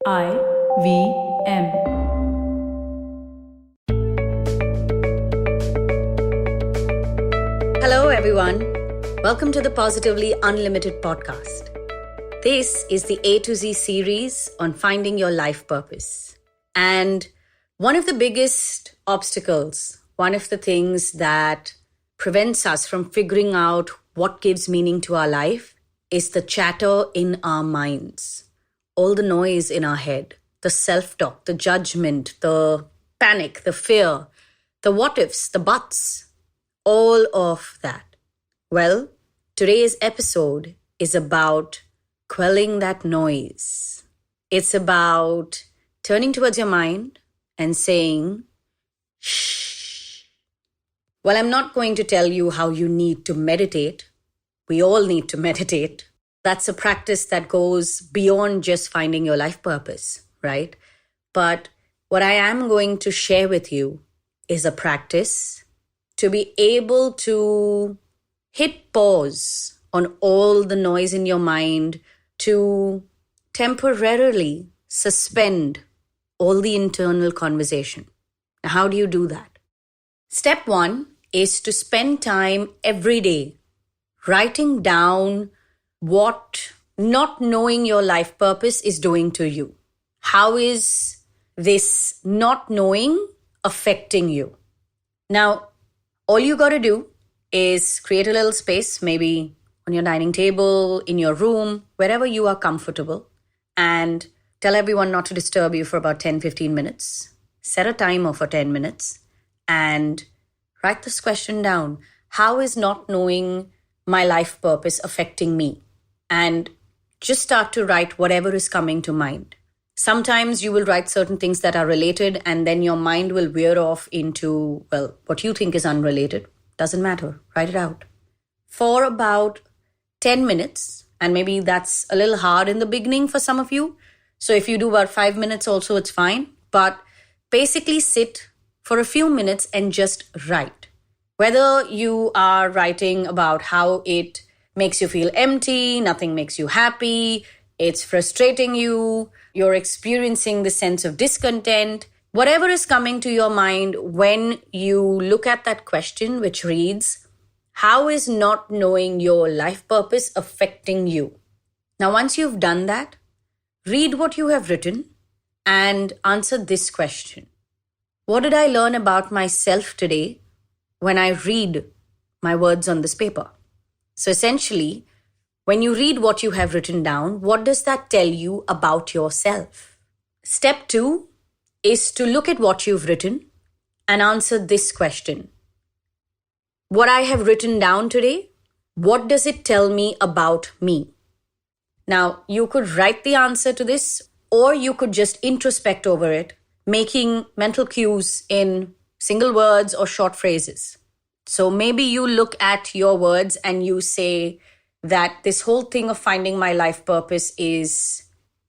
IVM. Hello, everyone. Welcome to the Positively Unlimited podcast. This is the A to Z series on finding your life purpose. And one of the biggest obstacles, one of the things that prevents us from figuring out what gives meaning to our life is the chatter in our minds. All the noise in our head, the self-talk, the judgment, the panic, the fear, the what-ifs, the buts, all of that. Well, today's episode is about quelling that noise. It's about turning towards your mind and saying, shh. Well, I'm not going to tell you how you need to meditate. We all need to meditate. That's a practice that goes beyond just finding your life purpose, right? But what I am going to share with you is a practice to be able to hit pause on all the noise in your mind, to temporarily suspend all the internal conversation. Now, how do you do that? Step one is to spend time every day writing down what not knowing your life purpose is doing to you. How is this not knowing affecting you? Now, all you got to do is create a little space, maybe on your dining table, in your room, wherever you are comfortable, and tell everyone not to disturb you for about 10-15 minutes. Set a timer for 10 minutes and write this question down. How is not knowing my life purpose affecting me? And just start to write whatever is coming to mind. Sometimes you will write certain things that are related and then your mind will veer off into, well, what you think is unrelated. Doesn't matter. Write it out. For about 10 minutes, and maybe that's a little hard in the beginning for some of you. So if you do about 5 minutes also, it's fine. But basically sit for a few minutes and just write. Whether you are writing about how it makes you feel empty, nothing makes you happy, it's frustrating you, you're experiencing the sense of discontent, whatever is coming to your mind when you look at that question which reads, how is not knowing your life purpose affecting you? Now, once you've done that, read what you have written and answer this question. What did I learn about myself today when I read my words on this paper? So essentially, when you read what you have written down, what does that tell you about yourself? Step two is to look at what you've written and answer this question. What I have written down today, what does it tell me about me? Now, you could write the answer to this, or you could just introspect over it, making mental cues in single words or short phrases. So maybe you look at your words and you say that this whole thing of finding my life purpose is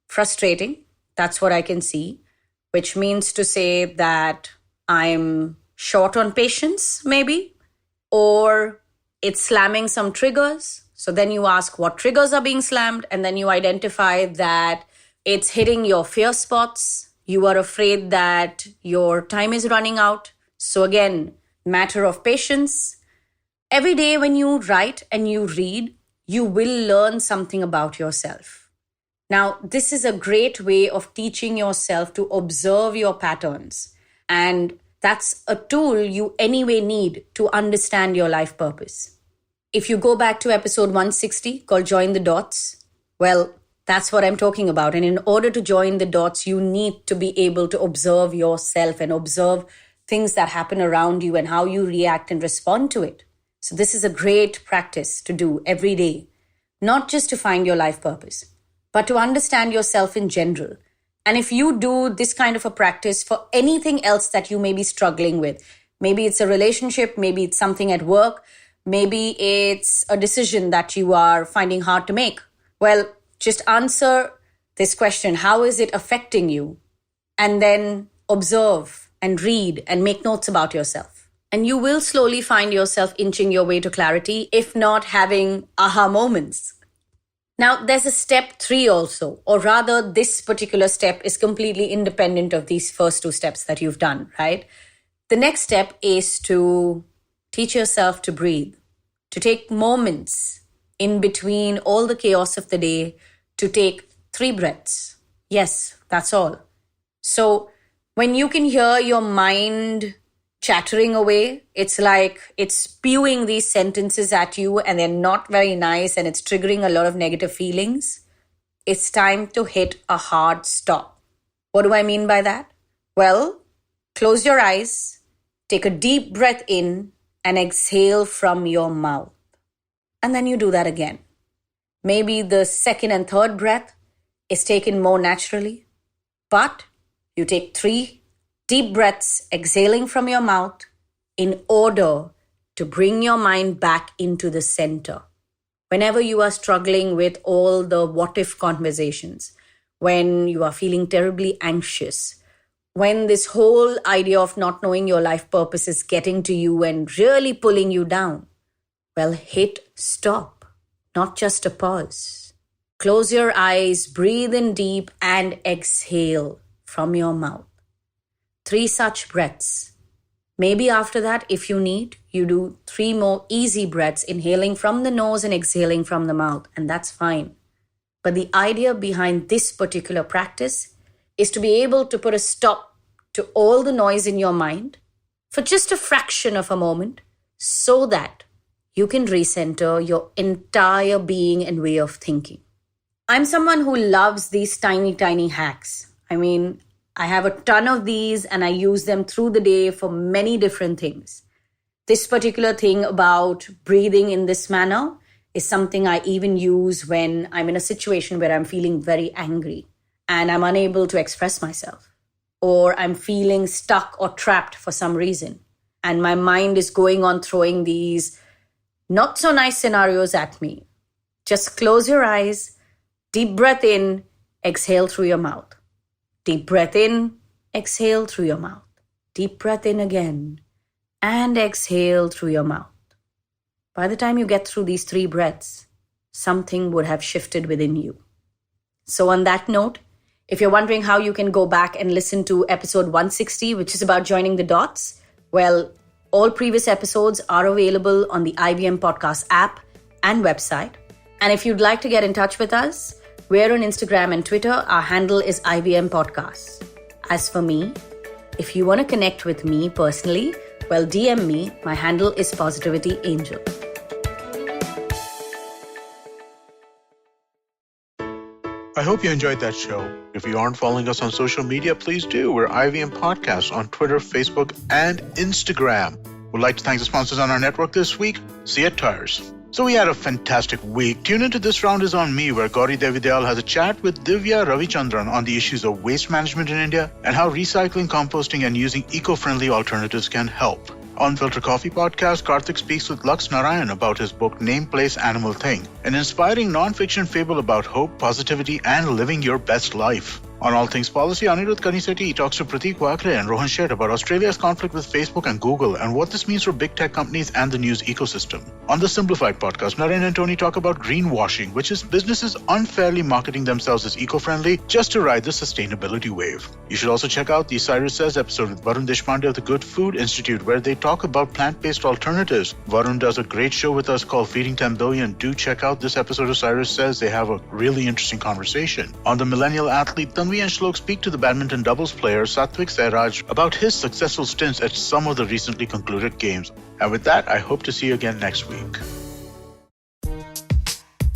frustrating. That's what I can see, which means to say that I'm short on patience, maybe, or it's slamming some triggers. So then you ask what triggers are being slammed, and then you identify that it's hitting your fear spots. You are afraid that your time is running out. So again, matter of patience. Every day when you write and you read, you will learn something about yourself. Now, this is a great way of teaching yourself to observe your patterns. And that's a tool you anyway need to understand your life purpose. If you go back to episode 160 called Join the Dots, well, that's what I'm talking about. And in order to join the dots, you need to be able to observe yourself and observe things that happen around you and how you react and respond to it. So this is a great practice to do every day, not just to find your life purpose, but to understand yourself in general. And if you do this kind of a practice for anything else that you may be struggling with, maybe it's a relationship, maybe it's something at work, maybe it's a decision that you are finding hard to make. Well, just answer this question, how is it affecting you? And then observe and read and make notes about yourself. And you will slowly find yourself inching your way to clarity, if not having aha moments. Now, there's a step 3 also, or rather, this particular step is completely independent of these first 2 steps that you've done, right? The next step is to teach yourself to breathe, to take moments in between all the chaos of the day, to take 3 breaths. Yes, that's all. So when you can hear your mind chattering away, it's like it's spewing these sentences at you and they're not very nice and it's triggering a lot of negative feelings. It's time to hit a hard stop. What do I mean by that? Well, close your eyes, take a deep breath in and exhale from your mouth. And then you do that again. Maybe the second and third breath is taken more naturally, but you take 3 deep breaths exhaling from your mouth in order to bring your mind back into the center. Whenever you are struggling with all the what-if conversations, when you are feeling terribly anxious, when this whole idea of not knowing your life purpose is getting to you and really pulling you down, well, hit stop, not just a pause. Close your eyes, breathe in deep, and exhale from your mouth. 3 such breaths. Maybe after that, if you need, you do 3 more easy breaths, inhaling from the nose and exhaling from the mouth, and that's fine. But the idea behind this particular practice is to be able to put a stop to all the noise in your mind for just a fraction of a moment so that you can recenter your entire being and way of thinking. I'm someone who loves these tiny, tiny hacks. I have a ton of these and I use them through the day for many different things. This particular thing about breathing in this manner is something I even use when I'm in a situation where I'm feeling very angry and I'm unable to express myself, or I'm feeling stuck or trapped for some reason. And my mind is going on throwing these not so nice scenarios at me. Just close your eyes, deep breath in, exhale through your mouth. Deep breath in, exhale through your mouth. Deep breath in again, and exhale through your mouth. By the time you get through these 3 breaths, something would have shifted within you. So on that note, if you're wondering how you can go back and listen to episode 160, which is about joining the dots, well, all previous episodes are available on the IVM Podcast app and website. And if you'd like to get in touch with us, we're on Instagram and Twitter. Our handle is IVM Podcasts. As for me, if you want to connect with me personally, well, DM me. My handle is Positivity Angel. I hope you enjoyed that show. If you aren't following us on social media, please do. We're IVM Podcasts on Twitter, Facebook, and Instagram. We'd like to thank the sponsors on our network this week, Seat Tires. So we had a fantastic week. Tune into This Round is on Me, where Gauri Devidayal has a chat with Divya Ravichandran on the issues of waste management in India and how recycling, composting, and using eco-friendly alternatives can help. On Filter Coffee Podcast, Karthik speaks with Lux Narayan about his book Name, Place, Animal, Thing, an inspiring non-fiction fable about hope, positivity, and living your best life. On All Things Policy, Anirudh Kanisetti talks to Pratik Wakre and Rohan Sheth about Australia's conflict with Facebook and Google and what this means for big tech companies and the news ecosystem. On the Simplified Podcast, Naren and Tony talk about greenwashing, which is businesses unfairly marketing themselves as eco-friendly just to ride the sustainability wave. You should also check out the Cyrus Says episode with Varun Deshpande of the Good Food Institute, where they talk about plant-based alternatives. Varun does a great show with us called Feeding 10 Billion. Do check out this episode of Cyrus Says. They have a really interesting conversation. On the Millennial Athlete, Tanvi and Shlok speak to the badminton doubles player Satvik Sairaj about his successful stints at some of the recently concluded games. And with that, I hope to see you again next week.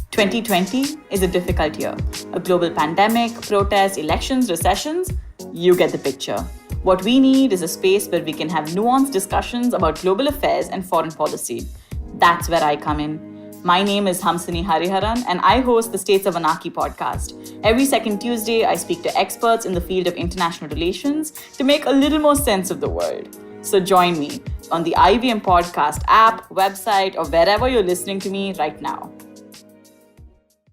2020 is a difficult year. A global pandemic, protests, elections, recessions. You get the picture. What we need is a space where we can have nuanced discussions about global affairs and foreign policy. That's where I come in. My name is Hamsini Hariharan, and I host the States of Anarchy podcast. Every second Tuesday, I speak to experts in the field of international relations to make a little more sense of the world. So join me on the IVM Podcast app, website, or wherever you're listening to me right now.